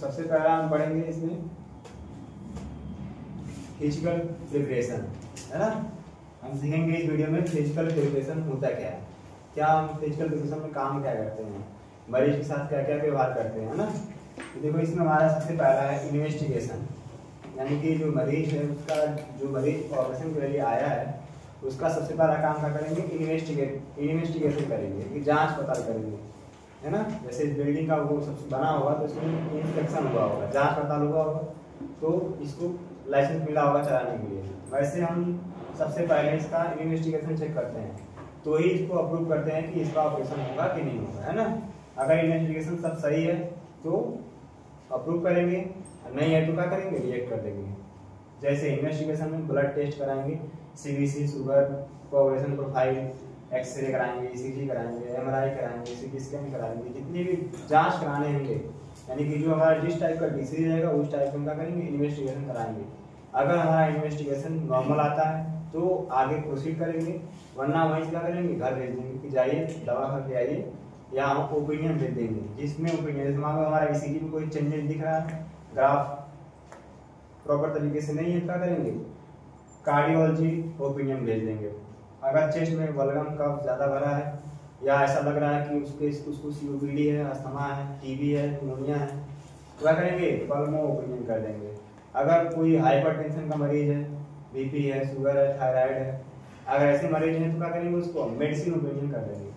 सबसे पहला हम पढ़ेंगे इसमें फिजिकल प्रिपरेशन, है ना। हम सीखेंगे इस वीडियो में फिजिकल प्रिपरेशन होता क्या है, क्या हम फिजिकल प्रिपरेशन में काम क्या करते हैं, मरीज के साथ क्या क्या व्यवहार करते हैं, ना। तो देखो इसमें हमारा सबसे पहला है इन्वेस्टिगेशन, यानी कि जो मरीज है उसका, जो मरीज ऑपरेशन के लिए आया है उसका सबसे पहला काम क्या करेंगे, इन्वेस्टिगेशन करेंगे, कि जांच पड़ताल करेंगे, है ना। जैसे बिल्डिंग का वो सब बना होगा तो इसमें इंस्पेक्शन हुआ होगा, जांच पड़ताल हुआ होगा, तो इसको लाइसेंस मिला होगा चलाने के लिए। वैसे हम सबसे पहले इसका इन्वेस्टिगेशन चेक करते हैं, तो ही इसको अप्रूव करते हैं कि इसका ऑपरेशन होगा कि नहीं होगा, है ना। अगर इन्वेस्टिगेशन सब सही है तो अप्रूव करेंगे, नहीं है तो क्या करेंगे, रिजेक्ट कर देंगे। जैसे इन्वेस्टिगेशन में ब्लड टेस्ट कराएंगे, CBC, sugar, coagulation profile, x-ray कराएंगे, ईसीजी कराएंगे, एमआरआई कराएंगे, सीटी स्कैन कराएंगे, जितनी भी जांच कराने होंगे, यानी कि जो हमारा जिस टाइप का डिसीज रहेगा उस टाइप का करेंगे, इन्वेस्टिगेशन कराएंगे। अगर हमारा इन्वेस्टिगेशन नॉर्मल आता है तो आगे प्रोसीड करेंगे, वरना वहीं से क्या करेंगे, घर भेज देंगे कि जाइए दवा खा के आइए, या हम ओपिनियन भेज देंगे, जिसमें ओपिनियन, जैसे मान लो हमारा ईसीजी में कोई चेंजेस दिख रहा है, ग्राफ प्रॉपर तरीके से नहीं है, क्या करेंगे, कार्डियोलॉजी ओपिनियन भेज देंगे। अगर चेस्ट में बलगम कफ ज़्यादा भरा है, या ऐसा लग रहा है कि उसको सीओपीडी है, अस्थमा है, टीबी है, निमोनिया है, तो क्या करेंगे, पल्मो ओपिनियन कर देंगे। अगर कोई हाइपरटेंशन का मरीज है, बीपी है, शुगर है, थायराइड है, अगर ऐसे मरीज हैं तो क्या करेंगे, उसको मेडिसिन ओपिनियन कर देंगे।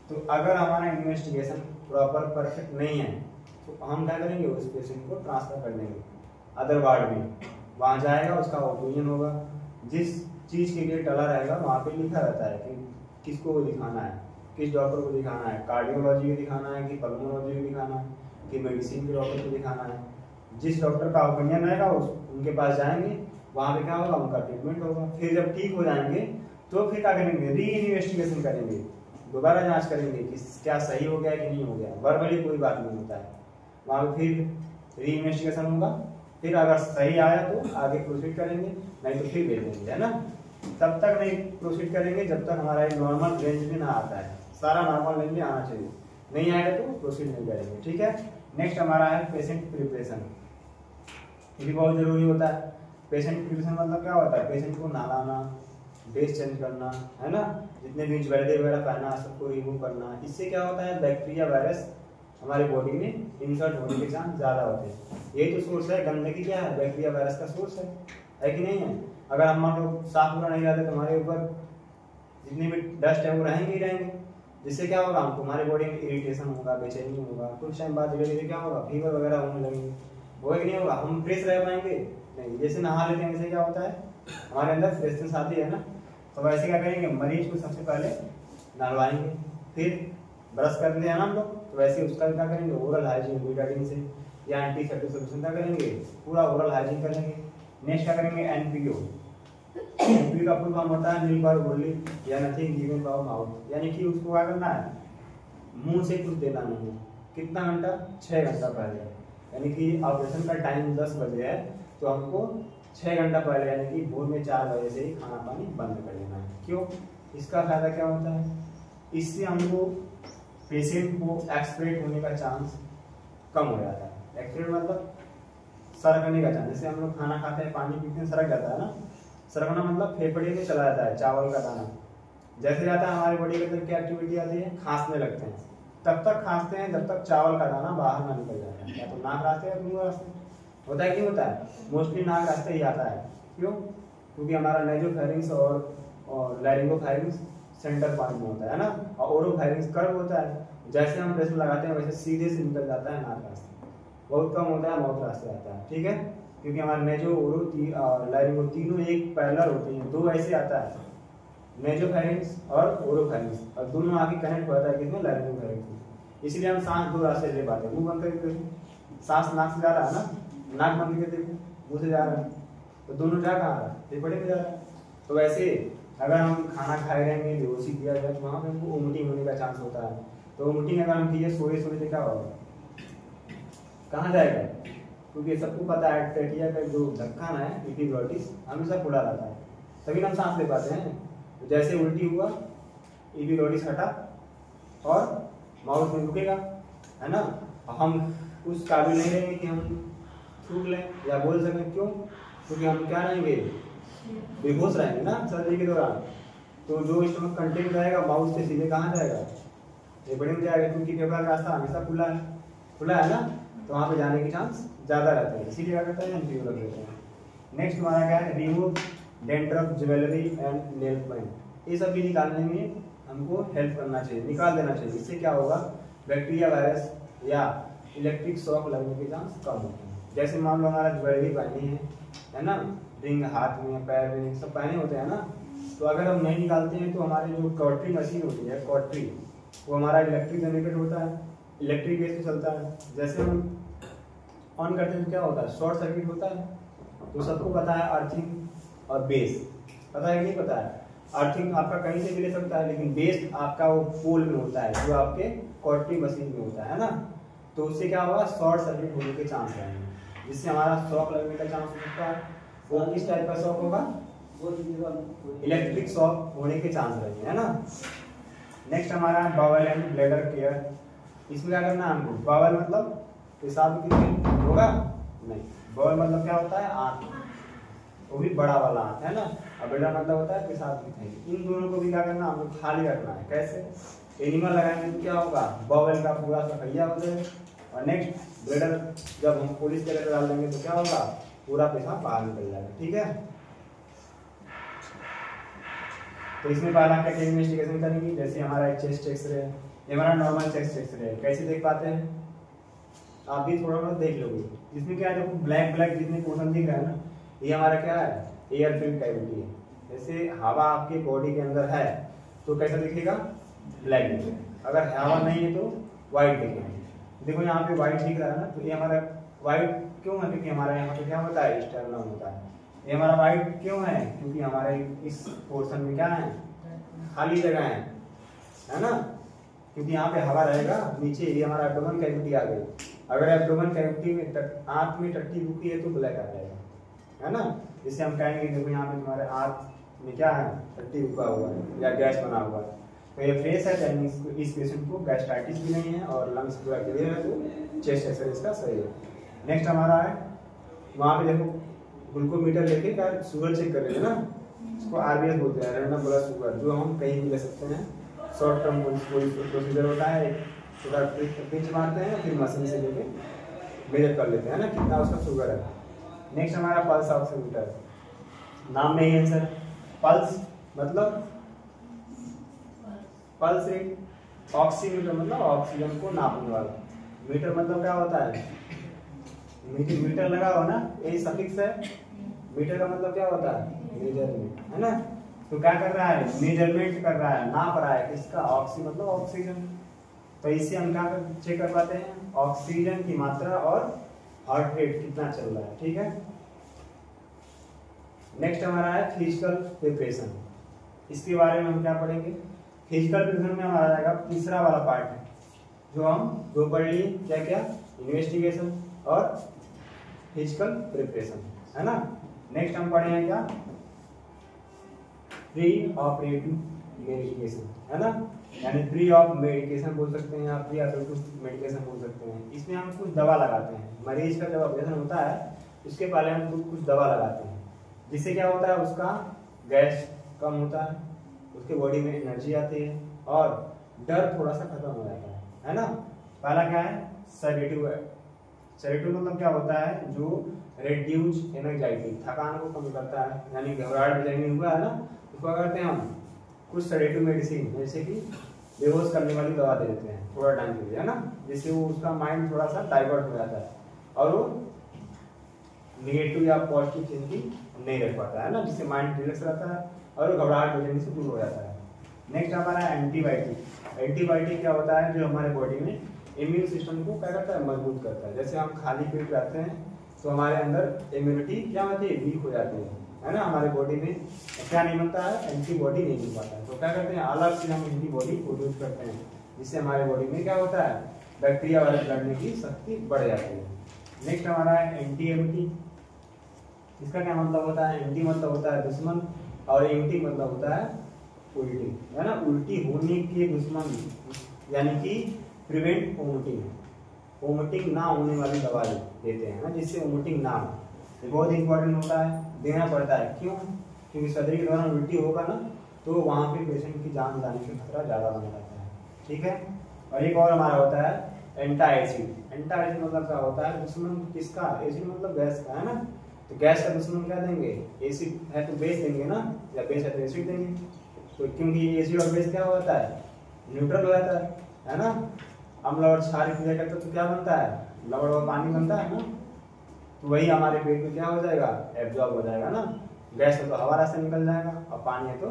तो अगर हमारा इन्वेस्टिगेशन प्रॉपर परफेक्ट नहीं है तो हम क्या करेंगे, उस पेशेंट को ट्रांसफर कर देंगे अदर वार्ड में, वहाँ जाएगा, उसका ओपिनियन होगा, जिस चीज़ के लिए टला रहेगा वहाँ पे लिखा रहता है कि किसको दिखाना है, किस डॉक्टर को दिखाना है, कार्डियोलॉजी को दिखाना है कि पल्मोलॉजी को दिखाना है कि मेडिसिन के डॉक्टर को दिखाना है। जिस डॉक्टर का ओपिनियन रहेगा उनके पास जाएंगे, वहाँ पे क्या होगा, उनका ट्रीटमेंट होगा। फिर जब ठीक हो जाएंगे तो फिर क्या करेंगे, री इन्वेस्टिगेशन करेंगे, दोबारा जांच करेंगे कि क्या सही हो गया कि नहीं हो गया। वर्बली कोई बात नहीं होता है, वहाँ पे फिर री इन्वेस्टिगेशन होगा, फिर अगर सही आया तो आगे प्रोसीड करेंगे, नहीं तो फिर भेज देंगे, है ना। तब तक नहीं प्रोसीड करेंगे जब तक हमारा एक नॉर्मल रेंज में ना आता है, सारा नॉर्मल रेंज में आना चाहिए, नहीं आएगा तो प्रोसीड नहीं करेंगे, ठीक है। नेक्स्ट हमारा है पेशेंट प्रिपरेशन, ये भी बहुत जरूरी होता है। पेशेंट प्रिपरेशन मतलब क्या होता है, पेशेंट को नहलाना, ड्रेस चेंज करना, है ना, जितने भी ज्वेलरी वगैरह पहना सबको रिमूव करना। इससे क्या होता है, बैक्टीरिया वायरस हमारे बॉडी में इंसर्ट होने के चांस ज़्यादा होते हैं। यही तो सोर्स है, गंदगी क्या है, बैक्टीरिया वायरस का सोर्स है कि नहीं है। अगर हम मान लो साफ सुथरा नहीं रहते तो हमारे ऊपर जितनी भी डस्ट है वो रहेंगे ही रहेंगे, जिससे क्या होगा, हमको हमारे बॉडी में इरिटेशन होगा, बेचैनी होगा, कुछ टाइम बाद धीरे धीरे क्या होगा, फीवर वगैरह होने लगेंगे, होगा कि नहीं होगा, हम फ्रेश रह पाएंगे नहीं। जैसे नहा लेते हैं वैसे क्या होता है, हमारे अंदर फ्रेशनेस आती है ना। तो वैसे क्या करेंगे, मरीज को सबसे पहले नहलवाएंगे, फिर ब्रश करते हैं ना हम लोग, तो वैसे उसका क्या करेंगे, ओरल हाइजीन बीटाडीन से या एंटीसेप्टिक सोल्यूशन क्या करेंगे, पूरा ओरल हाइजीन करेंगे। नेक्स्ट क्या करेंगे, एनपीओ। एनपीओ का फुल फॉर्म होता है नील पर ओनली या नथिंग गिवन बाय माउथ, यानी कि उसको क्या करना है, मुंह से कुछ देना नहीं है। कितना घंटा, 6 घंटा पहले, यानी कि ऑपरेशन का टाइम 10 बजे है तो हमको 6 घंटा पहले, यानी कि भोर में 4 बजे से ही खाना पानी बंद कर देना है। क्यों, इसका फायदा क्या होता है, इससे हमको पेशेंट को एक्सपिरेट होने का चांस कम हो जाता है। एक्सपिरेट मतलब सरकने का चांस, जैसे हम लोग खाना खाते हैं, पानी पीते हैं, सरक जाता है ना। सरकना मतलब फेफड़े में चला जाता है चावल का दाना, जैसे जाता है हमारी बॉडी के अंदर क्या एक्टिविटी आती है, खांसने लगते हैं। तब तक खांसते हैं जब तक चावल का दाना बाहर ना निकल जाता है, या तो नाक रास्ते या तो मुंह रास्ते। होता है, क्यों होता है, मोस्टली नाक रास्ते ही आता है। क्यों, क्योंकि हमारा नेजोफेरिंक्स और लैरिंगोफेरिंक्स सेंटर पॉइंट में होता है ना, और ओरोफेरिंक्स कर्व होता है। जैसे हम प्रेशर लगाते हैं वैसे सीधे से निकल जाता है नाक रास्ते, बहुत कम होता है माउथ रास्ते आता है, ठीक है। क्योंकि हमारे नेजो, ओरो, लैरिंगो तीनों एक पैरेलल होते हैं, दो ऐसे आता है, नेजोफेरिंक्स और ओरोफेरिंक्स, और दोनों आगे कनेक्ट होता है किसमें, लैरिंगोफेरिंक्स। इसलिए हम सांस दो रास्ते ले पाते हैं, मुंह बंद करके देखो, सांस नाक से जा रहा है ना, नाक बंद करके देखो मुंह से जा रहा है, तो दोनों जा कहाँ रहा है, फेफड़े में जा रहा है। तो वैसे अगर हम खाना खाए रहेंगे, बेहोशी किया जाए तो वहाँ पे हमको वोमिटिंग होने का चांस होता है। तो वोमिटिंग अगर हम किए सोए सोए तो क्या होगा, कहाँ जाएगा, क्योंकि सबको पता है ट्रेकिया का जो ढक्कन है एपिग्लॉटिस हमेशा खुला रहता है, तभी हम सांस ले पाते हैं। तो जैसे उल्टी हुआ, एपिग्लॉटिस हटा और माउथ में रुकेगा, है ना, हम उस काबिल नहीं रहेंगे कि हम थूक लें या बोल सकें। क्यों? क्योंकि हम क्या रहेंगे, बेहोश रहेंगे ना सर्जरी के दौरान। तो जो स्टमक कंटेंट रहेगा माउथ से सीधे कहाँ जाएगा, फेफड़े में जाएगा, क्योंकि फेफड़ा का रास्ता हमेशा खुला है ना, तो वहाँ पे जाने के चांस ज़्यादा रहते हैं, इसीलिए क्या करते हैं, एंटीओ रख देते हैं। नेक्स्ट हमारा क्या है, remove dandruff, jewellery and nail paint. ये सब भी निकालने में हमको हेल्प करना चाहिए, निकाल देना चाहिए। इससे क्या होगा, बैक्टीरिया, वायरस या इलेक्ट्रिक शॉक लगने के चांस कम होते हैं। जैसे मान लो हमारा ज्वेलरी पहनी है ना, रिंग हाथ में, पैर में सब पहने होते हैं ना, तो अगर हम नहीं निकालते हैं तो हमारे जो कॉटरी मशीन होती है, कॉटरी, वो हमारा इलेक्ट्रिक जनरेटेड होता है, इलेक्ट्रिक बेस पे चलता है। जैसे हम ऑन करते हैं तो क्या होता है, शॉर्ट सर्किट होता है। तो सबको पता है अर्थिंग और बेस, पता है कि नहीं पता है? अर्थिंग आपका कहीं से भी ले सकता है, लेकिन बेस आपका वो पोल में होता है जो आपके कॉटरी मशीन में होता है ना। तो उससे क्या होगा, शॉर्ट सर्किट होने के चांस रहेंगे, जिससे हमारा शॉक लगने का चांस हो सकता है। वो किस टाइप का शॉक होगा, इलेक्ट्रिक शॉक होने के चांस रहेंगे, है ना। नेक्स्ट हमारा बावल एंड ब्लैडर केयर। इसमें क्या करना है हमको, बावल मतलब पेशाब कितने होगा नहीं, बावल मतलब क्या होता है, आंत, वो भी बड़ा वाला आंत है ना, और ब्लैडर मतलब होता है पेशाब की थैली। इन दोनों को भी क्या करना, हमको खाली रखना है। कैसे, एनिमल लगाएंगे तो क्या होगा, बावल का पूरा सफैया हो जाएगा, और नेक्स्ट ब्लैडर जब हम पुलिस के लेकर डाल देंगे तो क्या होगा, पूरा पेशाब बाहर निकल जाएगा। ठीक है, तो इसमें पहला क्या इन्वेस्टिगेशन करेंगे, जैसे हमारा चेस्ट एक्सरे, ये हमारा नॉर्मल चेस्ट एक्सरे है। कैसे देख पाते हैं, आप भी थोड़ा बहुत देख लोगे। इसमें क्या है, देखो ब्लैक ब्लैक जितने पोर्शन दिख रहा है ना, ये हमारा क्या है, एयर फिल्ड कैविटी है। जैसे हवा आपके बॉडी के अंदर है तो कैसा दिखेगा, ब्लैक दिखेगा। अगर हवा नहीं है तो व्हाइट दिखेगा। देखो यहाँ पे व्हाइट दिख रहा है ना, तो ये हमारा व्हाइट क्यों है, क्योंकि हमारा यहाँ पे क्या होता है, स्टर्नम होता है। ये हमारा व्हाइट क्यों है, क्योंकि हमारे इस पोर्शन में क्या है, खाली जगह है ना, क्योंकि यहाँ पे हवा रहेगा नीचे। ये हमारा एब्डोमेन कैविटी आ गई, अगर एब्डोमेन कैविटी में आंत में टट्टी रुकी है तो ब्लैक आ जाएगा, है ना। जिससे हम कहेंगे देखो यहाँ पे तुम्हारे आंत में क्या है, टट्टी रुका हुआ है या गैस बना हुआ है। तो ये फ्रेश है, यानी इस पेशेंट को गैस्ट्राइटिस भी नहीं है और लंग्स पूरा क्लियर है, तो चेस्ट एक्सरे इसका सही है। नेक्स्ट हमारा है, वहाँ पे देखो ग्लूकोमीटर लेके क्या शुगर चेक कर रहे हैं ना, इसको आरबीएस बोलते हैं, रैंडम ब्लड शुगर, जो हम कहीं भी ले सकते हैं। शॉर्ट टर्म प्रोसीजर होता है, थोड़ा पिंच मारते हैं, फिर मशीन से लेके मेजर कर लेते हैं ना कितना उसका शुगर है। नेक्स्ट हमारा पल्स ऑक्सीमीटर, नाम में ही आंसर, पल्स मतलब पल्स रेट, ऑक्सीमीटर मतलब ऑक्सीजन को नापने वाला, मीटर मतलब क्या होता है, मीटर लगा हो ना, यही सफिक्स है। मीटर का मतलब क्या होता है, मेजरमेंट, है ना। तो क्या कर रहा है, मेजरमेंट कर रहा है, नाप रहा है किसका, ऑक्सी मतलब ऑक्सीजन। तो इससे हम क्या चेक कर पाते हैं, ऑक्सीजन की मात्रा और हार्ट रेट कितना चल रहा है। ठीक है, नेक्स्ट हमारा है फिजिकल प्रिपरेशन। इसके बारे में हम क्या पढ़ेंगे, फिजिकल प्रिपरेशन में हमारा आएगा तीसरा वाला पार्ट है, जो हम दो पढ़ लिए, क्या क्या, इन्वेस्टिगेशन और फिजिकल प्रिपरेशन, है ना। नेक्स्ट हम पढ़े क्या, प्री ऑपरेटिव मेडिकेशन, है ना, यानी प्री ऑफ मेडिकेशन बोल सकते हैं आप, प्री ऑपरेटिव मेडिकेशन बोल सकते हैं। इसमें हम कुछ दवा लगाते हैं, मरीज का जब ऑपरेशन होता है उसके पहले हम कुछ दवा लगाते हैं, जिससे क्या होता है, उसका गैस कम होता है, उसके बॉडी में एनर्जी आती है और डर थोड़ा सा खत्म हो जाता है ना। पहला क्या है, सेडेटिव। सेडेटिव मतलब क्या होता है, जो रिड्यूस एंजाइटी, थकान को कम करता है, यानी घबराहट बेचैनी हुआ है ना, उसको करते हैं हम कुछ सेडेटिव मेडिसिन, जैसे कि बेहोश करने वाली दवा दे देते हैं थोड़ा टाइम के लिए, है ना, जिससे वो उसका माइंड थोड़ा सा डाइवर्ट हो जाता है और वो निगेटिव या पॉजिटिव थिंकिंग नहीं रख पाता है ना, जिससे माइंड रिलैक्स रहता है और घबराहट बेचैनी से दूर हो जाता है। नेक्स्ट हमारा एंटीबायोटिक। एंटीबायोटिक क्या होता है, जो हमारे बॉडी में इम्यून सिस्टम को क्या करता है, मजबूत करता है। जैसे हम खाली पेट रहते हैं तो हमारे अंदर इम्यूनिटी क्या होती है, वीक हो जाती है ना, हमारे बॉडी में क्या नहीं बनता है, एंटीबॉडी नहीं मिल पाता है। तो क्या करते हैं, अलग से हम एंटीबॉडी प्रोड्यूस करते हैं, जिससे हमारे बॉडी में क्या होता है, बैक्टीरिया वायरस लड़ने की शक्ति बढ़ जाती है। नेक्स्ट हमारा है एंटी एमिटी। इसका क्या मतलब होता है, एंटी मतलब होता है दुश्मन और एमिटी मतलब होता है उल्टी, है ना, उल्टी होने के दुश्मन, यानी कि प्रिवेंट वोमिटिंग, वोमिटिंग ना होने वाली दवा देते हैं ना, जिससे वोमिटिंग ना हो। ये बहुत इंपॉर्टेंट होता है, देना पड़ता है। क्यों? क्योंकि सर्जरी के दौरान उल्टी होगा ना तो वहाँ पे पेशेंट की जान जाने का खतरा ज़्यादा बना रहता है। ठीक है। और एक और हमारा होता है एंटा एसिड। एंटा एसिड मतलब क्या होता है? दुश्मन किसका? एसिड मतलब गैस का, है ना। तो गैस का दुश्मन क्या देंगे? एसिड है तो बेस देंगे ना, या बेस है तो एसिड देंगे। तो क्योंकि एसिड और बेस क्या होता है? न्यूट्रल हो जाता है ना। अम्ल और क्षार क्रिया करते तो क्या बनता है? लवण और पानी बनता है ना। तो वही हमारे पेट में क्या हो जाएगा? एब्जॉर्ब हो जाएगा ना। गैस है तो हवा रास्ते निकल जाएगा और पानी है तो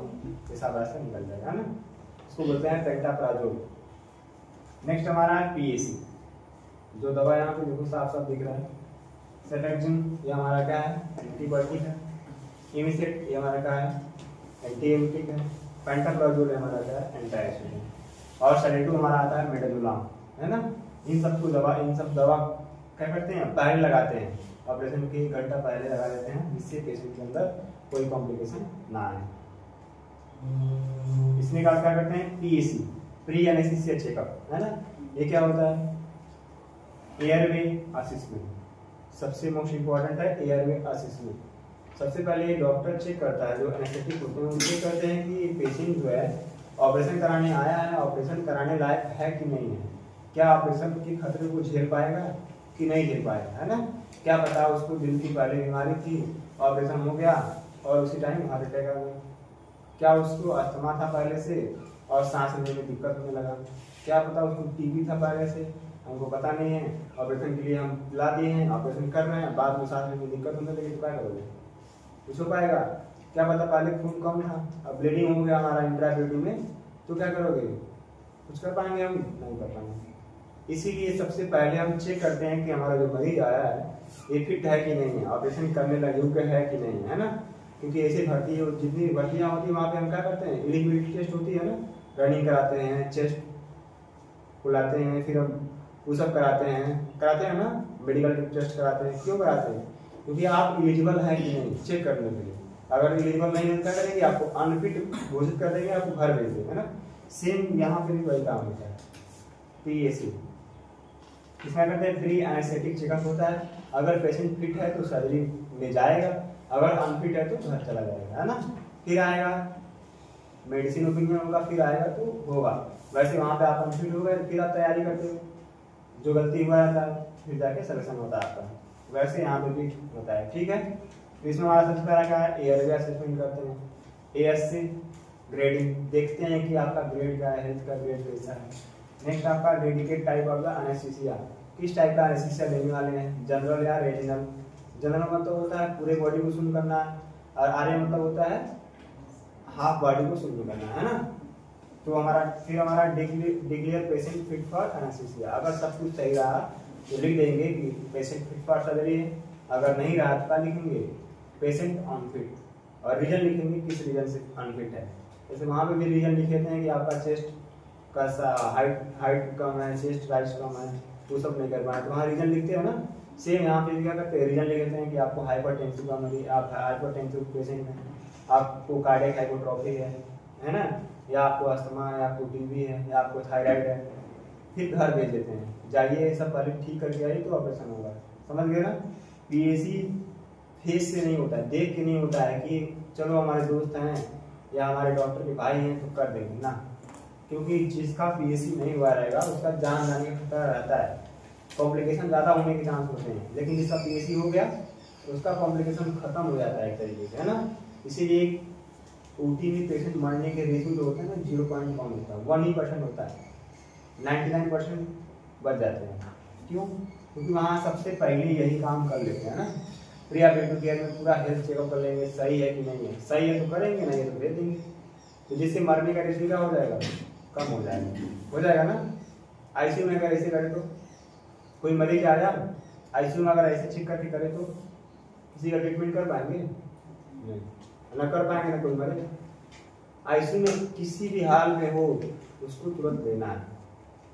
पेशाब रास्ते निकल जाएगा ना। इसको बोलते हैं पेंटाप्राजोल। नेक्स्ट हमारा है पीएसी, जो दवा यहाँ पे देखो साफ साफ दिख रहा है। सेटेक्जिन ये हमारा क्या है? एंटीबायोटिक है। इमिसेट ये हमारा क्या है? एंटी एमिटिक है। पेंटाप्राजोल हमारा क्या है? एंटी एसिड है। और सेडेटिव हमारा आता है मिडाजोलाम, है ना। इन सब दवा क्या करते हैं? पहले लगाते हैं, ऑपरेशन के 1 घंटा पहले लगा देते हैं, जिससे पेशेंट के अंदर कोई कॉम्प्लिकेशन ना आए। इसमें क्या करते हैं? पीएसी, प्री एनेस्थीसिया चेकअप, है ना। ये क्या होता है? Airway assessment. सबसे मोस्ट इंपॉर्टेंट है एयरवे असेसमेंट। सबसे पहले डॉक्टर चेक करता है, जो एनेस्थेटिक होते हैं वो चेक करते हैं कि पेशेंट जो है ऑपरेशन कराने आया है, ऑपरेशन कराने लायक है कि नहीं है। क्या ऑपरेशन के खतरे को झेल पाएगा कि नहीं झेल पाएगा, है ना। क्या पता उसको दिल की पहले बीमारी थी, ऑपरेशन हो गया और उसी टाइम हार्ट अटैक आ गया। क्या उसको अस्थमा था पहले से और सांस लेने में दिक्कत होने लगा। क्या पता उसको टीबी था पहले से, हमको पता नहीं है, ऑपरेशन के लिए हम ला दिए हैं, ऑपरेशन कर रहे हैं, बाद में सांस लेने में दिक्कत होने लगी तो क्या करोगे? कुछ हो पाएगा? क्या पता पहले खून कम था, अब ब्लीडिंग हो गया हमारा इंट्रापेडियम में, तो क्या करोगे? कुछ कर पाएंगे हम? नहीं कर पाएंगे। इसीलिए सबसे पहले हम चेक करते हैं कि हमारा जो मरीज आया है ये फिट है कि नहीं है, ऑपरेशन करने लगे योग्य है कि नहीं है ना। क्योंकि ऐसे भर्ती जितनी भर्तियाँ होती है वहाँ पे हम क्या करते हैं? एलिजिबिलिटी टेस्ट होती है ना, रनिंग कराते हैं, चेस्ट खुलाते हैं, फिर हम पुशअप कराते हैं ना, मेडिकल टेस्ट कराते हैं। क्यों कराते हैं? क्योंकि आप एलिजिबल है कि नहीं चेक करने के लिए। अगर एलिजिबल नहीं है क्या करेंगे? आपको अनफिट घोषित कर देंगे, आपको घर भेज देंगे, है ना। सेम यहाँ पे भी वही काम होता है। पीएसी इसमें करते हैं प्री एनेस्थेटिक चेकअप होता है। अगर पेशेंट फिट है तो सर्जरी में जाएगा, अगर अनफिट है तो घर चला जाएगा, है ना। फिर आएगा मेडिसिन ओपिनियन होगा, फिर आएगा तो होगा। वैसे वहाँ पे आप अनफिट हो गए फिर आप तैयारी करते हो, जो गलती हुआ रहता है फिर जाके सलेक्शन होता है आपका। वैसे यहाँ पे भी होता है। ठीक है। तो इसमें हमारा सबसे पहला क्या है? एयरवे असेसमेंट करते हैं। एएससी ग्रेडिंग देखते हैं कि आपका ग्रेड क्या है, हेल्थ का ग्रेड कैसा है। नेक्स्ट आपका dedicate type of the anaesthesia, किस टाइप का एनेस्थीसिया देने वाले हैं, जनरल या रीजनल। जनरल मतलब होता है पूरे बॉडी को सुन करना, और आर्य मतलब होता है हाफ बॉडी को सुन करना, है ना। तो हमारा declare patient fit for anaesthesia. अगर सब कुछ सही रहा तो लिख देंगे कि पेशेंट फिट फॉर सर्जरी है, अगर नहीं रहा तो क्या लिखेंगे? Patient unfit. और रीजन लिखेंगे किस रीजन से अनफिट है। जैसे वहाँ पे भी रीजन लिख देते हैं कि आपका चेस्ट का हाइट कम है, चेस्ट राइज कम है, वो सब नहीं कर पाए तो वहाँ रीजन लिखते हैं ना। सेम यहाँ पे क्या करते हैं? रीजन लिख देते हैं कि आपको हाइपरटेंसिव का मरीज, आप हाइपरटेंसिव पेशेंट हैं, आपको कार्डियक हाइपोट्रोफी है ना, या आपको अस्थमा है, आपको टीबी है, या आपको थायराइड है। फिर घर भेज देते हैं, जाइए सब पहले ठीक करके आइए तो ऑपरेशन होगा। समझ गए ना। पीएसी फेस से नहीं होता है, देख के नहीं होता है कि चलो हमारे दोस्त हैं या हमारे डॉक्टर के भाई हैं तो कर देंगे ना। क्योंकि जिसका पीएसी नहीं हुआ रहेगा उसका जान जाने का खतरा रहता है, कॉम्प्लिकेशन ज़्यादा होने के चांस होते हैं। लेकिन जिसका पीएसी हो गया तो उसका कॉम्प्लिकेशन खत्म हो जाता है एक तरीके से, है ना। इसीलिए ओटी में पेशेंट मरने के रेशियो जो होते हैं ना 0.1 होता है, 1% होता है, 99% बच जाते हैं। क्यों? क्योंकि वहाँ सबसे पहले यही काम कर लेते हैं ना। प्री ऑपरेटिव केयर में पूरा हेल्थ चेकअप कर लेंगे, सही है कि नहीं है, सही है तो करेंगे, नहीं है तो भेज देंगे। तो जिससे मरने का रेशियो क्या हो जाएगा? कम हो जाएगा ना। आईसीयू में अगर ऐसे करे तो कोई मरीज आ जाए आईसीयू में अगर ऐसे चेक करके करे तो किसी का ट्रीटमेंट कर पाएंगे? नहीं, ना कर पाएंगे ना कोई मरीज। आईसीयू में किसी भी हाल में हो उसको तुरंत देना है।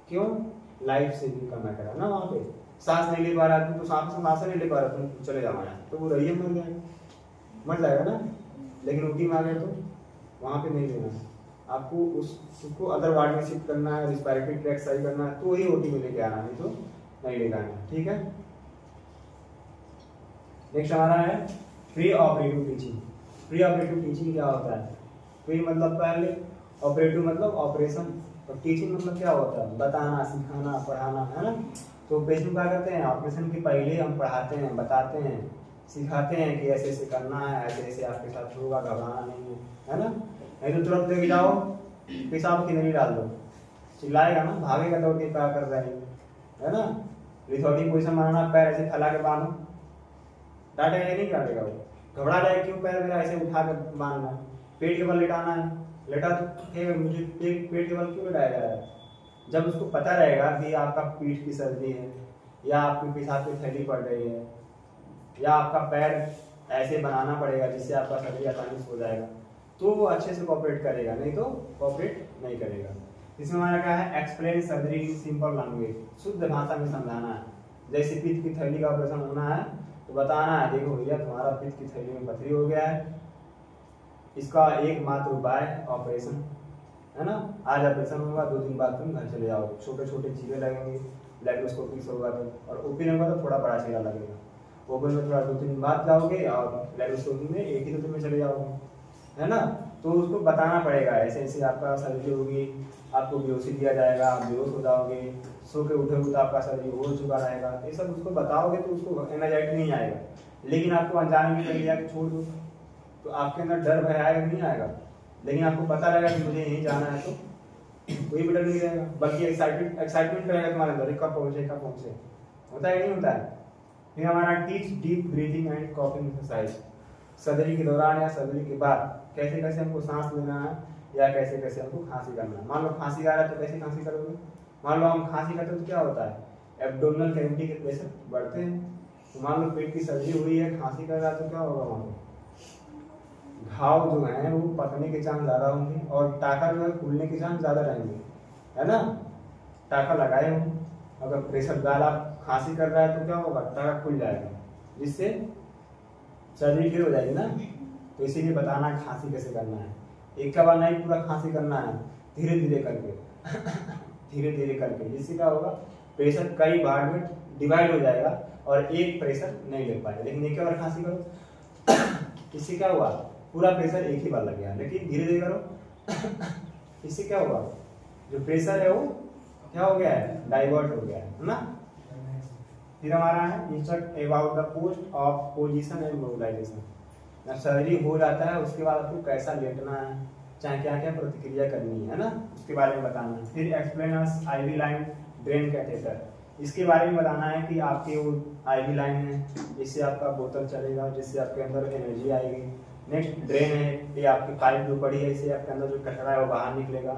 क्यों? लाइफ सेविंग का मैटर है ना। वहाँ पे सांस नहीं ले पा रहा तुम तो सांस नहीं ले पा रहा तुम चले जाओ तो वो रहिए मर जाएगा ना। लेकिन ओटी में आ गए तो वहाँ पे नहीं लेना है आपको, उसको अदर वार्ड में शिफ्ट करना है, रिस्पायरेटरी ट्रैक सही करना है तो ही ओटी में लेके आना, नहीं तो नहीं लेकर आना, ठीक है। नेक्स्ट हमारा है pre operative teaching. Pre operative teaching क्या होता है? प्री मतलब पहले, ऑपरेटिव मतलब ऑपरेशन, और टीचिंग मतलब क्या होता है? बताना, सिखाना, पढ़ाना, है ना। तो पेशेंट क्या करते हैं, ऑपरेशन के पहले हम पढ़ाते हैं, बताते हैं, सिखाते हैं कि ऐसे ऐसे करना है, ऐसे ऐसे आपके साथ होगा, घबराना नहीं है ना। नहीं तो तुरंत लेके जाओ, पेशाब की नहीं डाल दो, चिल्लाएगा ना, भागेगा दौड़ के, क्या कर रहे हैं, है ना। लिथोटिक पोजीशन बनाना, पैर ऐसे फैला के बांधो, डांटेगा या नहीं डांटेगा? वो घबरा जाए, क्यों पैर मेरा ऐसे उठा के बांधना, पेट के बल लेटाना है, लेटा तो मुझे पेट के बल क्यों लेटाया जा रहा है? जब उसको पता रहेगा कि आपका पीठ की सर्दी है, या आपकी पेशाब की थैली पड़ रही है, या आपका पैर ऐसे बनाना पड़ेगा जिससे आपका सर्दी आसानी से हो जाएगा, तो वो अच्छे से कोऑपरेट करेगा, नहीं तो कोऑपरेट नहीं करेगा। इसमें हमारा क्या है, explain surgery in simple language, शुद्ध भाषा में समझाना है। जैसे पित्त की थैली का ऑपरेशन होना है तो बताना है, देखो भैया तुम्हारा पित्त की थैली में पथरी हो गया है, इसका एकमात्र उपाय है ऑपरेशन, है ना। आज ऑपरेशन होगा, 2 दिन बाद तुम घर चले जाओगे, छोटे छोटे चीरे लगेंगे, लैप्रोस्कोपिक होगा तो, और ओपन होगा तो थोड़ा बड़ा चीरा लगेगा। ओपन में थोड़ा 2 दिन बाद जाओगे, और लैप्रोस्कोपिक में 1 ही 2 दिन में चले जाओगे, है ना। तो उसको बताना पड़ेगा, ऐसे ऐसे आपका सर्जरी होगी, आपको बेहोशी दिया जाएगा, आप बेहोश हो जाओगे, सो के उठोगे तो आपका सर्जरी हो चुका रहेगा। ये सब उसको बताओगे तो उसको एंजाइटी नहीं आएगा। लेकिन आपको अनजाने में कहीं जाके छोड़ दो तो आपके अंदर डर भय आएगा, नहीं आएगा। लेकिन आपको पता रहेगा कि मुझे यहीं जाना है, तो कोई भी डर नहीं रहेगा, बल्कि एक्साइटमेंट रहेगा तुम्हारे अंदर, कब पहुंचे, होता है नहीं होता है। फिर हमारा teach deep breathing and coughing exercise. Surgery के दौरान या सर्जरी के बाद कैसे कैसे हमको सांस लेना है, या कैसे कैसे हमको खांसी करना है। मान लो खांसी आ रहा है तो कैसे खांसी करोगे? मान लो हम खांसी करते हैं तो क्या होता है, एब्डोमिनल कैविटी के प्रेशर बढ़ते हैं। तो मान लो पेट की सर्जरी हुई है, खांसी कर रहा है तो क्या होगा, वहाँ पे घाव जो है वो पकने के चांस ज्यादा होंगे, और टाका जो है खुलने के चांस ज्यादा रहेंगे, है ना। टाका लगाए हो, अगर प्रेशर ज्यादा खांसी कर रहा है तो क्या होगा, टाका खुल जाएगा, जिससे सर्जरी फिर हो जाएगी ना। तो इसीलिए बताना है खांसी कैसे करना है। एक का बार नहीं पूरा खांसी करना है, धीरे धीरे करके धीरे धीरे करके, जिससे क्या होगा, प्रेशर कई भाग में डिवाइड हो जाएगा और एक प्रेशर नहीं ले पाएगा। लेकिन एक बार खांसी करो, इससे क्या हुआ, पूरा प्रेशर एक ही बार लग गया। लेकिन धीरे धीरे करो, इससे क्या हुआ, जो प्रेशर है वो क्या हो गया है, डाइवर्ट हो गया है ना। फिर हमारा है instruct about the post of position and mobilisation. जब सर्जरी हो जाता है उसके बाद आपको कैसा लेटना है, चाहे क्या क्या प्रतिक्रिया करनी है ना, उसके बारे में बताना है। फिर explain us IV line drain catheter. इसके बारे में बताना है कि आपके वो आईवी लाइन है, जिससे आपका बोतल चलेगा, जिससे आपके अंदर एनर्जी आएगी। नेक्स्ट ड्रेन है, ये आपकी पाइप जो पड़ी है, इससे आपके अंदर जो कचरा है वो बाहर निकलेगा।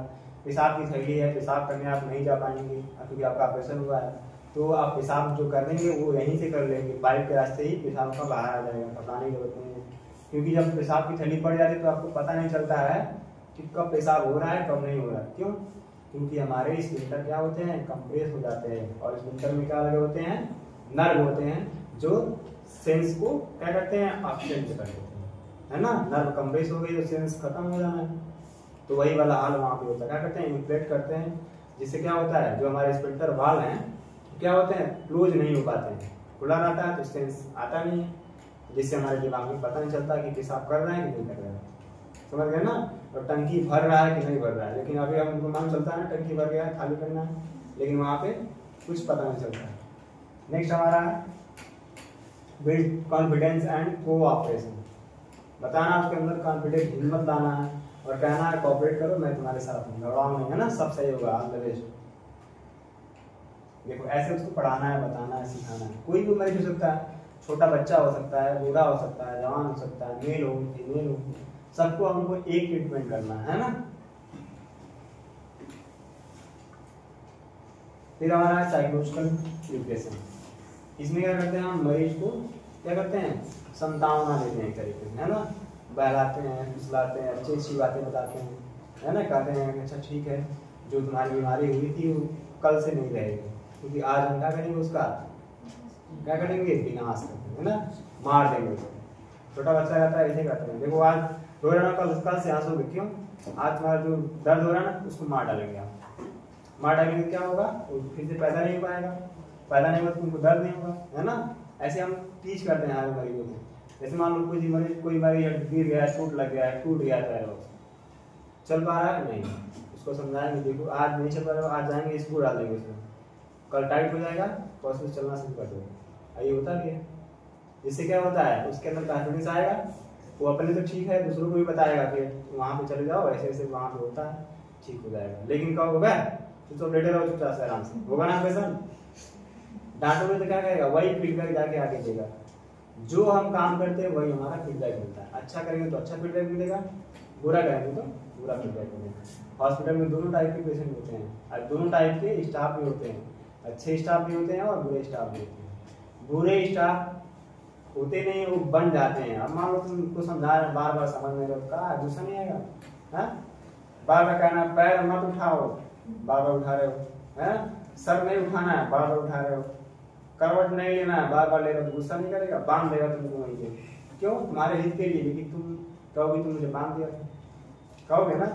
पेशाब की थैली है, पेशाब करने आप नहीं जा पाएंगे क्योंकि आपका ऑपरेशन हुआ है, तो आप पेशाब जो कर लेंगे वो यहीं से कर लेंगे, पाइप के रास्ते ही पेशाब का बाहर आ जाएगा, घबराने की जरूरत नहीं है। क्योंकि जब पेशाब की थैली पड़ जाती है तो आपको पता नहीं चलता है कि कब पेशाब हो रहा है कब नहीं हो रहा है। क्यों? क्योंकि हमारे स्फिंक्टर क्या होते हैं, कंप्रेस हो जाते हैं, और स्फिंक्टर में क्या लगे होते हैं, नर्व होते हैं जो सेंस को क्या करते हैं, ऑब्सेंट कर देते हैं, है ना। नर्व कंप्रेस हो गई तो सेंस खत्म हो जाना है, तो वही वाला हाल वहाँ पे होता है। क्या करते हैं, इन्फ्लेट करते हैं, जिससे क्या होता है, जो हमारे स्फिंक्टर वाल हैं क्या होते हैं, क्लोज नहीं हो पाते हैं, खुला रहता है तो सेंस आता नहीं है, जिससे हमारे दिमाग में पता नहीं चलता कि पेशाब कर रहे हैं कि नहीं कर रहे हैं। समझ गए ना। और टंकी भर रहा है कि नहीं भर रहा है, लेकिन अभी हमको मालूम चलता है टंकी भर गया है, खाली करना है, लेकिन वहाँ पे कुछ पता नहीं चलता है। नेक्स्ट हमारा बिल्ड कॉन्फिडेंस एंड कोऑपरेशन। बताना उसके अंदर कॉन्फिडेंस, हिम्मत लाना है और कहना है कोऑपरेट करो, मैं तुम्हारे साथ हूँ, घबराओ नहीं, है ना, सब सही होगा, ऑल द बेस्ट। देखो ऐसे उसको पढ़ाना है, बताना है, सिखाना है। कोई भी मरीज हो सकता है, छोटा बच्चा हो सकता है, बूढ़ा हो सकता है, जवान हो सकता है, मेल हो फीमेल हो, सबको हमको एक ट्रीटमेंट करना है ना। फिर हमारा है साइकोलॉजिकल डिप्रेशन। इसमें क्या करते हैं, हम मरीज को क्या करते हैं, सांत्वना देते हैं एक तरीके से, है ना, बहलाते हैं, फुसलाते हैं, अच्छी अच्छी बातें बताते हैं, है ना, कहते हैं कि अच्छा ठीक है, जो तुम्हारी बीमारी हुई थी वो कल से नहीं रहेगी, क्योंकि आज हम क्या करेंगे, उसका क्या करेंगे, विनाश करेंगे, है ना, मार देंगे उसको। छोटा बच्चा रहता है ऐसे करते हैं, देखो आज रो रहा ना, कल से आंसू, क्यों, आज तुम्हारा जो दर्द हो रहा है ना उसको मार डालेंगे आप, मार डालेंगे क्या होगा, वो फिर से पैदा नहीं हो पाएगा, पैदा नहीं हुआ तो तुमको दर्द नहीं होगा, है ना। ऐसे हम टीच करते हैं हमारे मरीजों को। जैसे मान लो कोई मरीज गिर गया, चोट लग गया, टूट गया पैर, चल पा रहा है नहीं, उसको समझाएंगे देखो आज नहीं चल पा रहा, आज जाएंगे स्क्रू डाल देंगे उसमें, कल टाइट हो जाएगा, परसों चलना शुरू कर देगा। ये होता भी है। इससे क्या होता है, उसके अंदर कॉन्फिडेंस आएगा, वो अपने तो ठीक है, दूसरों को भी बताएगा कि वहाँ पे चले जाओ, ऐसे ऐसे वहाँ पे होता है, ठीक हो जाएगा। लेकिन कब होगा, तो लेटे रहो चुपचाप से आराम से, होगा ना ऑपरेशन। डांटोगे तो क्या कहेगा, वही फीडबैक जाके आगे देगा। जो हम काम करते हैं वही हमारा फीडबैक मिलता है। अच्छा करेंगे तो अच्छा फीडबैक मिलेगा, बुरा करेंगे तो बुरा फीडबैक मिलेगा। हॉस्पिटल में दोनों टाइप के पेशेंट होते हैं और दोनों टाइप के स्टाफ भी होते हैं, अच्छे स्टाफ भी होते हैं और बुरे स्टाफ भी होते हैं। बुरे स्टाफ होते नहीं, वो बन जाते हैं। अब मान लो तुम उनको समझा रहे बार बार समझ नहीं रहे, कहा गुस्सा नहीं आएगा, हाँ बार बार कहना पैर मत उठाओ, बार बार उठा रहे हो, है सर नहीं उठाना है, बार बार उठा रहे हो, करवट नहीं लेना है, बार बार ले रहे हो, गुस्सा नहीं करेगा, बांध देगा तुमको वहीं पे। क्यों, तुम्हारे हित के लिए। लेकिन तुम कहोगे तुम मुझे बांध दिया, कहोगे ना।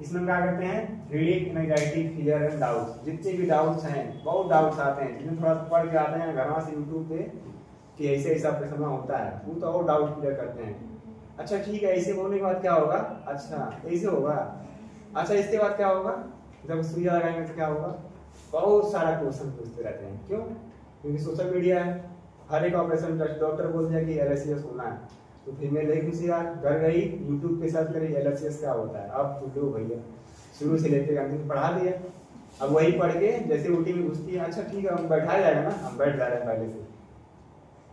इसमें क्या करते हैं, reading anxiety fear and doubts. जितने भी डाउट्स हैं, बहुत डाउट्स आते हैं, जिन्हें थोड़ा सा पढ़ के आते हैं घर से यूट्यूब पे कि ऐसे ऐसा ऑपरेशन होता है, वो तो और डाउट क्लियर करते हैं। अच्छा ठीक है, ऐसे बोलने के बाद क्या होगा, अच्छा ऐसे होगा, अच्छा इसके बाद क्या होगा, जब सुइया लगाएंगे तो क्या होगा, बहुत सारा क्वेश्चन पूछते रहते हैं। क्यों, क्योंकि सोशल मीडिया है, हर एक ऑपरेशन डॉक्टर बोल दिया कि LHCS होना है, तो फीमेल एक यार घर गई यूट्यूब पे सर्च करी LHCS क्या होता है। अब तो लो भैया, शुरू से लेकर अंतिम पढ़ा दिया। अब वही पढ़ के जैसे ओटी में घुसती है, अच्छा ठीक है हम बैठाया जाएगा ना, हम बैठ जा रहे हैं पहले से,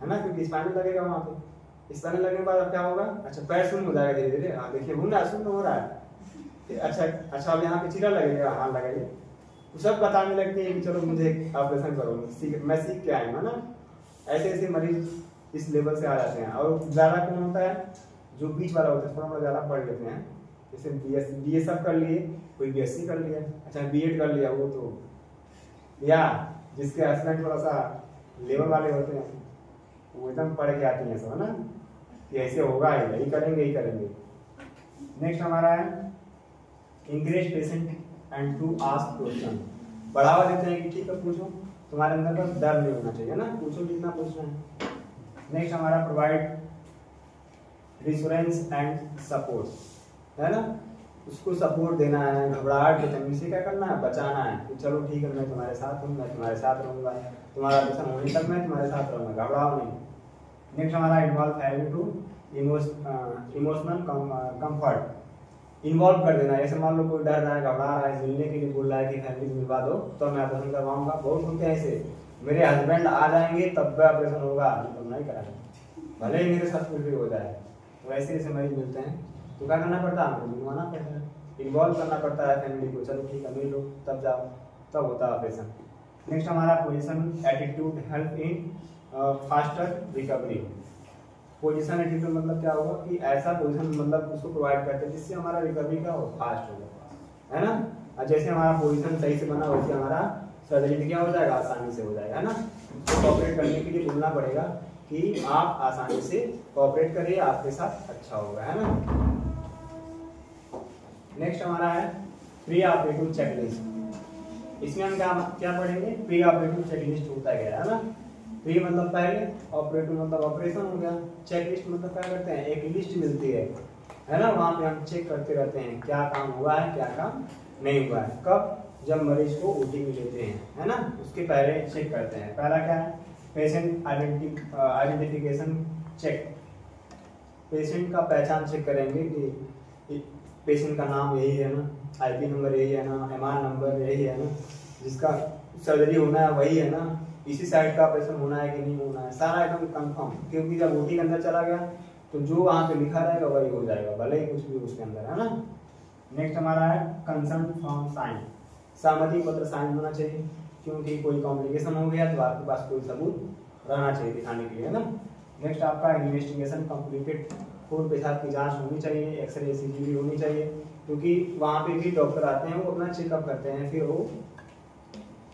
है ना, क्योंकि स्पाइनल लगेगा वहाँ पे। स्पाइनल लगने के बाद अब क्या होगा, अच्छा पैर शून्य हो जाएगा धीरे धीरे, हाँ देखिए होना शून्य हो रहा है। अच्छा अब यहाँ पे चीरा लगेगा, हाँ लगेगा, तो सब बताने लगते हैं कि चलो मुझे ऑपरेशन करो, मैं सीख के आया हूँ ना। ऐसे ऐसे मरीज इस लेवल से आ जाते हैं। और ज़्यादा कौन होता है, जो बीच वाला होता है, थोड़ा थोड़ा ज़्यादा पढ़ लेते हैं। जैसे BS सब कर लिए, कोई BSc कर लिया, अच्छा B.Ed कर लिया, वो तो, या जिसके हस्बैंड थोड़ा सा लेवल वाले होते हैं, वो एकदम पढ़ के आती हैं सब, है ना, कि ऐसे होगा, यही करेंगे ही करेंगे। नेक्स्ट हमारा है encourage patient and to ask question. बढ़ावा देते हैं कि ठीक है पूछो, तुम्हारे अंदर बस डर नहीं होना चाहिए ना, पूछो जितना पूछना है। नेक्स्ट हमारा प्रोवाइड रिश्योरेंस एंड सपोर्ट, है ना, उसको सपोर्ट देना है, घबराहट के टाइम से क्या करना है, बचाना है कि चलो ठीक है मैं तुम्हारे साथ हूँ, मैं तुम्हारे साथ रहूँगा, तुम्हारा ऑपरेशन होने तक मैं तुम्हारे साथ रहूँगा, घबराओ नहीं। नेक्स्ट हमारा involve family to emotional comfort, involve कर देना। जैसे मान लो कोई डर रहा है, घबरा रहा है, मिलने के लिए बोल रहा है कि फैमिली से मिलवा दो तो मैं ऑपरेशन करवाऊंगा। बहुत होते हैं ऐसे, मेरे हस्बैंड आ जाएंगे तब भी ऑपरेशन होगा, तो नहीं कराएंगे, भले ही मेरे साथ कुछ भी हो जाए। तो ऐसे ऐसे मरीज मिलते हैं, तो क्या करना पड़ता है, हमको मिलवाना पड़ता है, इन्वॉल्व करना पड़ता है फैमिली को, चलो ठीक है मिल लो तब जाओ, तब होता है ऑपरेशन। नेक्स्ट हमारा position attitude help in faster recovery. Position attitude मतलब क्या होगा कि ऐसा पोजीशन मतलब उसको प्रोवाइड करते हैं जिससे हमारा रिकवरी का हो फास्ट हो जाए, है ना। और जैसे हमारा पोजीशन सही से बना वैसे हमारा सर्जरी भी क्या हो जाएगा, आसानी से हो जाएगा, है ना। तो कोऑपरेट करने के लिए बोलना पड़ेगा कि आप आसानी से कोऑपरेट करिए, आपके साथ अच्छा होगा, है ना। नेक्स्ट हमारा है प्री ऑपरेटिव चेकलिस्ट। इसमें हम क्या पढ़ेंगे, प्री ऑपरेटिव चेकलिस्ट होता गया, है ना। प्री मतलब पहले, ऑपरेटिव मतलब ऑपरेशन हो गया, चेकलिस्ट मतलब क्या करते हैं, एक लिस्ट मिलती है ना, वहाँ पे हम चेक करते रहते हैं क्या काम हुआ है क्या काम नहीं हुआ है। कब, जब मरीज को ओटी में लेते हैं, है ना, उसके पहले चेक करते हैं। पहला क्या है, पेशेंट आइडेंटिफिकेशन चेक। पेशेंट का पहचान चेक करेंगे कि पेशेंट का नाम यही है ना, IP नंबर यही है ना, MR नंबर यही है ना, जिसका सर्जरी होना है वही है ना, इसी साइड का ऑपरेशन होना है कि नहीं होना है, सारा एकदम कंफर्म। क्योंकि जब ओटी के अंदर चला गया तो जो वहाँ पे लिखा रहेगा वही हो जाएगा, भले ही कुछ भी उसके अंदर, है ना। नेक्स्ट हमारा है कंसर्न फ्रॉम साइन। सहमति पत्र साइन होना चाहिए, क्योंकि कोई कॉम्प्लिकेशन हो गया तो आपके पास कोई सबूत रहना चाहिए दिखाने के लिए, है ना। नेक्स्ट आपका इन्वेस्टिगेशन कंप्लीटेड, खून पेशाब की जांच होनी चाहिए, एक्सरे ECG भी होनी चाहिए, क्योंकि वहाँ पे भी डॉक्टर आते हैं, वो अपना चेकअप करते हैं, फिर वो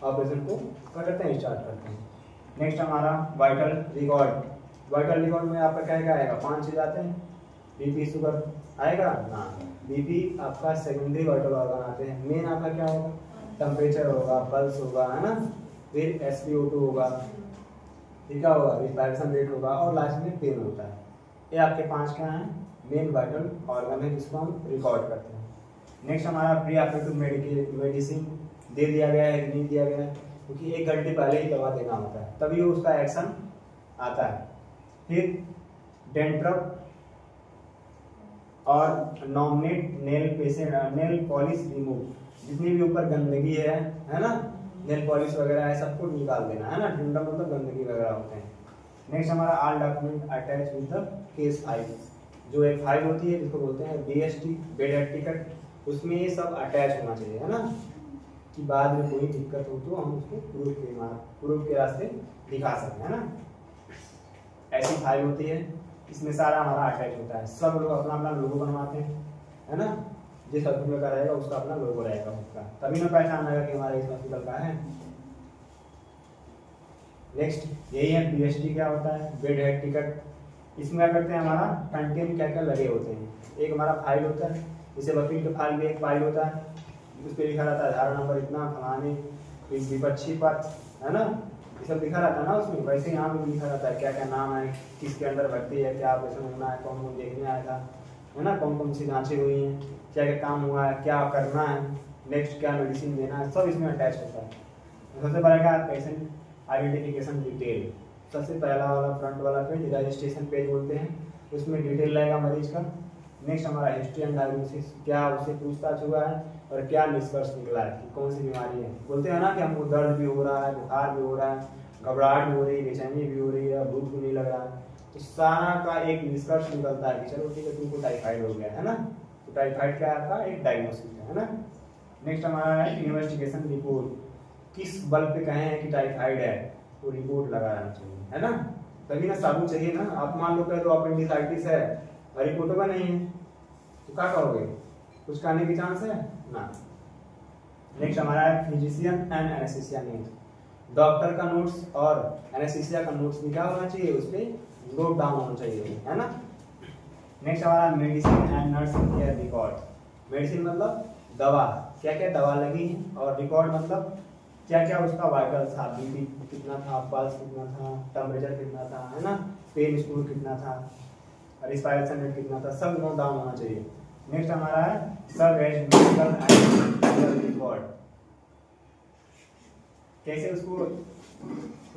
ऑपरेशन को क्या करते हैं, स्टार्ट करते हैं। नेक्स्ट हमारा वाइटल रिकॉर्ड। वाइटल रिकॉर्ड में आपका क्या क्या आएगा, 5 चीज आते हैं, BP शुगर आएगा ना, BP आपका सेकेंडरी वाइटल ऑर्गन आते हैं। मेन आपका क्या होगा, टेम्परेचर होगा, पल्स होगा, है ना, फिर SpO2 होगा, फिर क्या होगा, रिस्पायरेशन रेट होगा, और लास्ट में पेन होता है। ये आपके 5 क्या हैं, मेन वाइटल ऑर्गन है जिसको हम रिकॉर्ड करते हैं। नेक्स्ट हमारा प्री ऑपरेटिव मेडिसिन दे दिया गया है कि नहीं दिया गया है, क्योंकि 1 घंटे पहले ही दवा देना होता है, तभी उसका एक्शन आता है। फिर डेंड्रफ और नॉमिनेट नेल पॉलिश रिमूव, जितनी भी ऊपर गंदगी है ना, नेल पॉलिश वगैरह है, सबको निकाल देना है ना। डेंड्रफ मतलब गंदगी वगैरह होते हैं। नेक्स्ट हमारा all document attach with the case file, जो एक फाइल होती है जिसको बोलते हैं BST, बेड हेड टिकट, उसमें ये सब अटैच होना चाहिए, है ना, कि बाद में कोई दिक्कत हो तो हम उसको प्रूफ के रास्ते दिखा सकते हैं, है ना। ऐसी फाइल होती है, इसमें सारा हमारा अटैच होता है। सब लोग अपना अपना लोगो बनवाते हैं, है ना, जिस हॉस्पिटल का रहेगा उसका अपना लोगो रहेगा उसका, तभी ना पहचान आएगा कि हमारा इस हॉस्पिटल का है। नेक्स्ट यही है BST क्या होता है, बेड हेड टिकट। इसमें क्या करते हैं, हमारा कंटेंट क्या क्या लगे होते हैं। एक हमारा फाइल होता है, जैसे वकील का फाइल भी एक फाइल होता है, उस पर लिखा रहता है धारा नंबर इतना, फलाने विपक्षी पर, है ना, ये सब लिखा रहता है ना उसमें। वैसे यहाँ भी लिखा रहता है क्या क्या नाम है, किसके अंदर भर्ती है, क्या ऑपरेशन होना है, कौन कौन देखने आया था, है ना, कौन कौन सी जांचें हुई हैं, क्या क्या काम हुआ है, क्या करना है, नेक्स्ट क्या मेडिसिन देना है, सब इसमें अटैच होता है। सबसे पहले क्या, पेशेंट आइडेंटिफिकेशन डिटेल, सबसे पहला वाला फ्रंट वाला पेज रजिस्ट्रेशन पेज बोलते हैं, उसमें डिटेल रहेगा मरीज का। नेक्स्ट हमारा हिस्ट्री एंड डायग्नोसिस, क्या उससे पूछताछ हुआ है और क्या निष्कर्ष निकला है कि कौन सी बीमारी है। बोलते हैं ना कि हमको दर्द भी हो रहा है, बुखार भी हो रहा है, घबराहट भी हो रही है, बेचैनी भी हो रही है, भूख भी नहीं लग रहा है, तो सारा का एक निष्कर्ष निकलता है कि चलो ठीक है तुमको टाइफाइड हो गया है ना। तो टाइफाइड क्या है आपका, एक डायग्नोसिस है ना। नेक्स्ट हमारा है इन्वेस्टिगेशन रिपोर्ट, किस बल पे कहे हैं कि टाइफाइड है, तो रिपोर्ट लगा रहना चाहिए, है ना, तभी ना साबुत चाहिए ना। आप मान लो कह दो अपेंडिसाइटिस है और रिपोर्ट का नहीं है, तो क्या कहोगे, कुछ कहने की चांस है ना। नेक्स्ट हमारा है physician and anaesthesia note, doctor का नोट्स और एनेस्थीसिया का नोट्स भी क्या होना चाहिए, उस पर नोट डाउन होना चाहिए, है ना। नेक्स्ट हमारा medicine and nursing care record, medicine मतलब दवा, क्या क्या दवा लगी है, और रिकॉर्ड मतलब क्या क्या उसका वाइटल था, बीपी कितना था, पल्स कितना था, टेम्परेचर कितना था, है ना, पेन स्कोर कितना था, रिस्पायरेशन रेट कितना था, सब नोट डाउन होना चाहिए। नेक्स्ट हमारा है सब मेडिकल रिकॉर्ड, कैसे उसको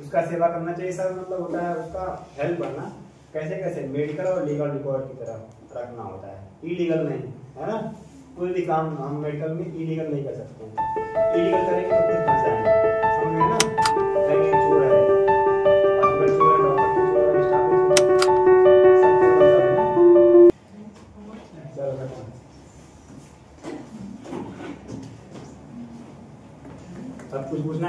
उसका सेवा करना चाहिए। सब मतलब होता है उसका हेल्प करना, कैसे कैसे मेडिकल और लीगल रिकॉर्ड की तरह रखना होता है, इलीगल नहीं, है ना। कोई भी काम हम मेडिकल में इलीगल नहीं कर सकते हैं, इलीगल करेंगे तो फिर फंस जाएंगे, समझ गए ना। चोर है, हॉस्पिटल चोर है, डॉक्टर भी चोर है, स्टाफ भी चोर है, सब कुछ पूछना है।